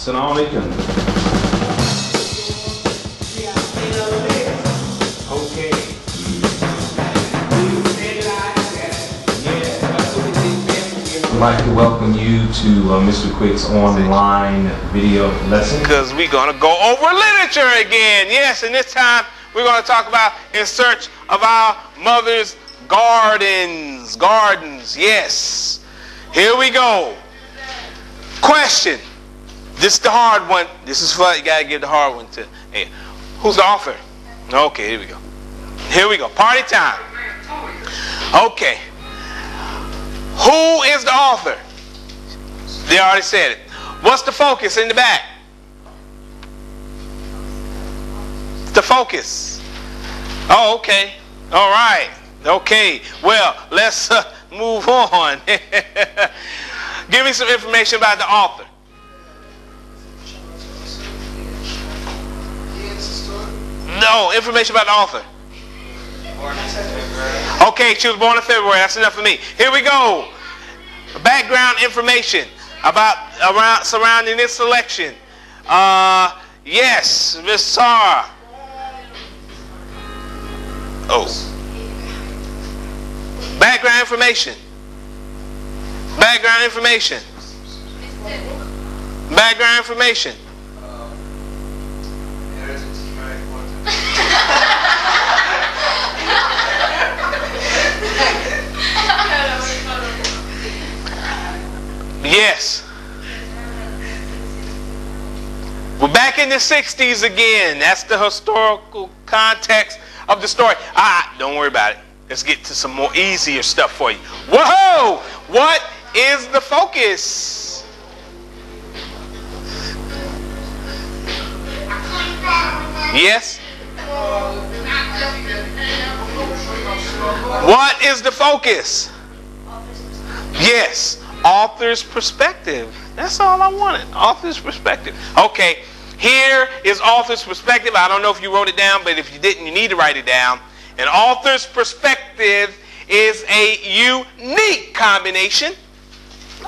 Assalamu alaikum. Okay. I'd like to welcome you to Mr. Quick's online video lesson. Because we're going to go over literature again. Yes, and this time we're going to talk about In Search of Our Mother's Gardens. Gardens, yes. Here we go. Question. This is the hard one. This is fun. You got to give the hard one to. Hey, who's the author? Okay, here we go. Here we go. Party time. Okay. Who is the author? They already said it. What's the focus in the back? The focus. Oh, okay. All right. Okay. Well, let's move on. Give me some information about the author. No, information about the author. Okay, she was born in February. That's enough for me. Here we go. Background information about surrounding this selection. Yes, Miss Sarah. Oh. Background information. Background information. Background information. Yes. We're back in the 60s again. That's the historical context of the story. Don't worry about it. Let's get to some more easier stuff for you. Whoa! What is the focus? Yes? What is the focus? Yes. Author's perspective. That's all I wanted. Author's perspective. Okay. Here is author's perspective. I don't know if you wrote it down, but if you didn't, you need to write it down. An author's perspective is a unique combination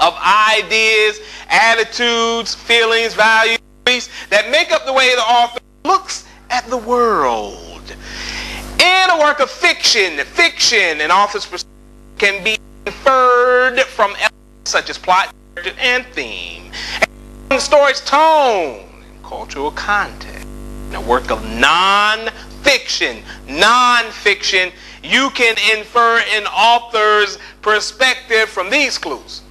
of ideas, attitudes, feelings, values that make up the way the author looks at the world. In a work of fiction, an author's perspective can be inferred from elements such as plot, character, and theme, and the story's tone and cultural context. In a work of non-fiction, you can infer an author's perspective from these clues.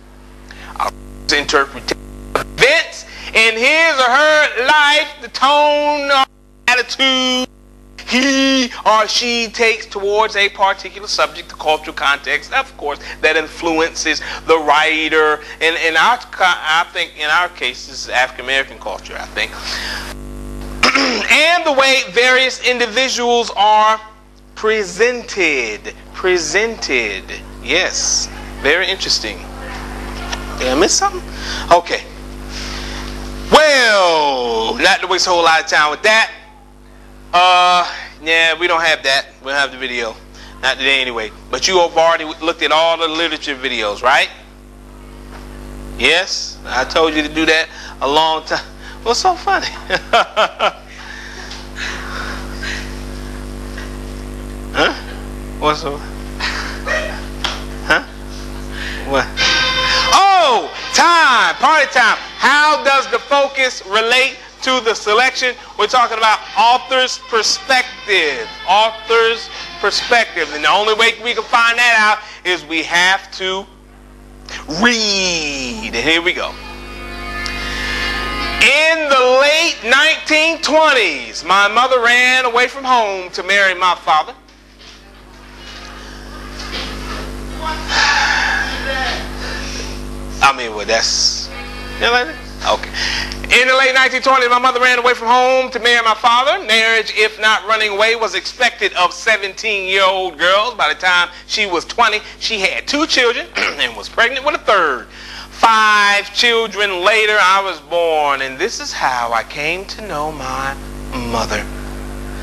Author's interpretation of events in his or her life, the tone or attitude he or she takes towards a particular subject, the cultural context, of course, that influences the writer. And I think in our case, this is African American culture, I think. And the way various individuals are presented. Yes, very interesting. Did I miss something? Okay. Well, not to waste a whole lot of time with that. Yeah, we don't have that. We don't have the video. Not today anyway. But you have already looked at all the literature videos, right? Yes? I told you to do that a long time. What's so funny? Huh? What's so? Huh? What? Oh! Time! Party time! How does the focus relate to the selection? We're talking about author's perspective. Author's perspective. And the only way we can find that out is we have to read. And here we go. In the late 1920s, my mother ran away from home to marry my father. I mean, well, that's... Okay. In the late 1920s, my mother ran away from home to marry my father. Marriage, if not running away, was expected of 17-year-old girls. By the time she was 20, she had 2 children and was pregnant with a 3rd. 5 children later, I was born, and this is how I came to know my mother.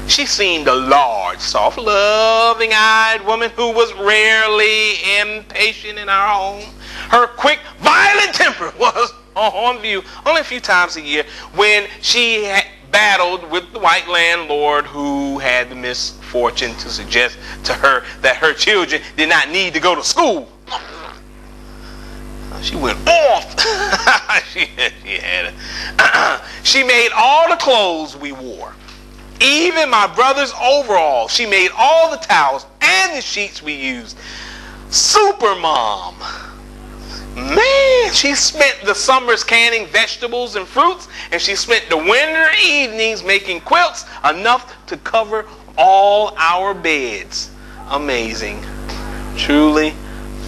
She seemed a large, soft, loving-eyed woman who was rarely impatient in our home. Her quick, violent temper was on view only a few times a year when she battled with the white landlord who had the misfortune to suggest to her that her children did not need to go to school. She went off. She made all the clothes we wore, even my brother's overalls. She made all the towels and the sheets we used. Super mom. Man, she spent the summers canning vegetables and fruits, and she spent the winter evenings making quilts enough to cover all our beds. Amazing. Truly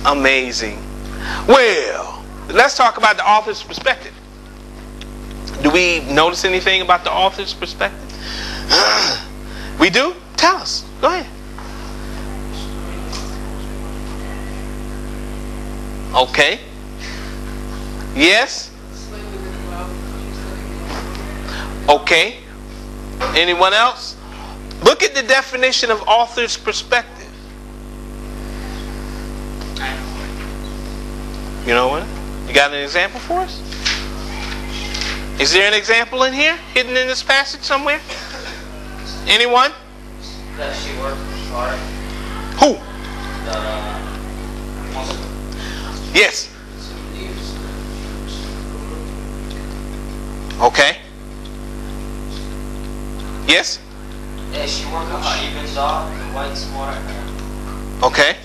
amazing. Well, let's talk about the author's perspective. Do we notice anything about the author's perspective? We do? Tell us. Go ahead. Okay. Yes? Okay. Anyone else? Look at the definition of author's perspective. You know what? You got an example for us? Is there an example in here, hidden in this passage somewhere? Anyone? That she worked hard. Who? Yes. Okay. Yes? Yeah, she worked hard, even though the white's more. Okay.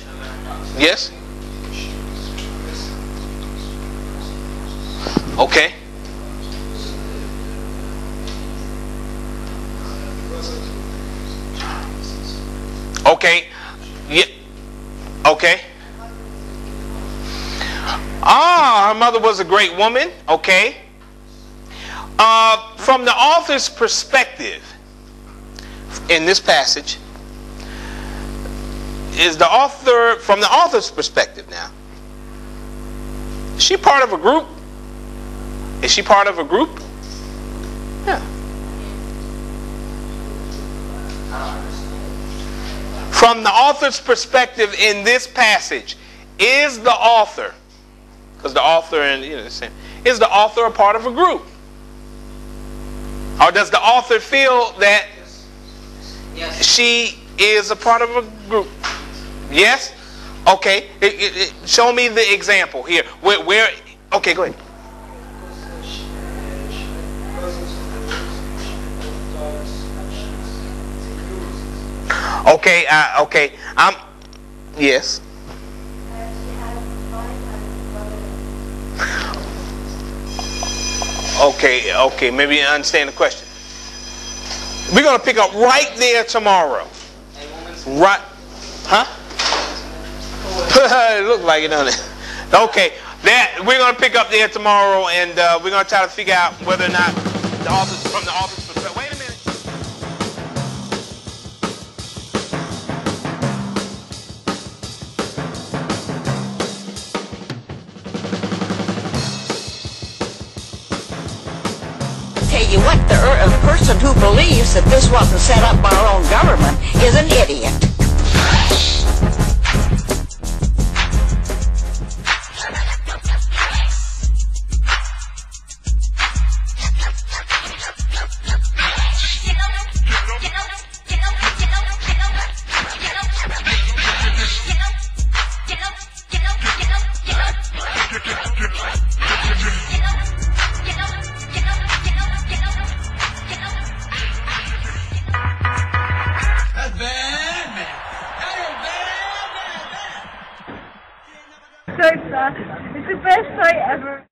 Yes? Okay. Okay. Yeah. Okay. Her mother was a great woman. Okay. From the author's perspective, in this passage, from the author's perspective now, is she part of a group? Is she part of a group? Yeah. From the author's perspective in this passage, is the author, because the author and is the author a part of a group? Or does the author feel that she is a part of a group? Yes? Okay. Show me the example here. Where okay, go ahead. Okay, okay. Yes. Okay, maybe I understand the question. We're going to pick up right there tomorrow. Right. Huh? It looks like it, doesn't it? Okay, we're going to pick up there tomorrow, and we're going to try to figure out whether or not the author's from the author's perspective. Wait a minute. Tell you what, the person who believes that this wasn't set up by our own government is an idiot. So far, it's the best night ever.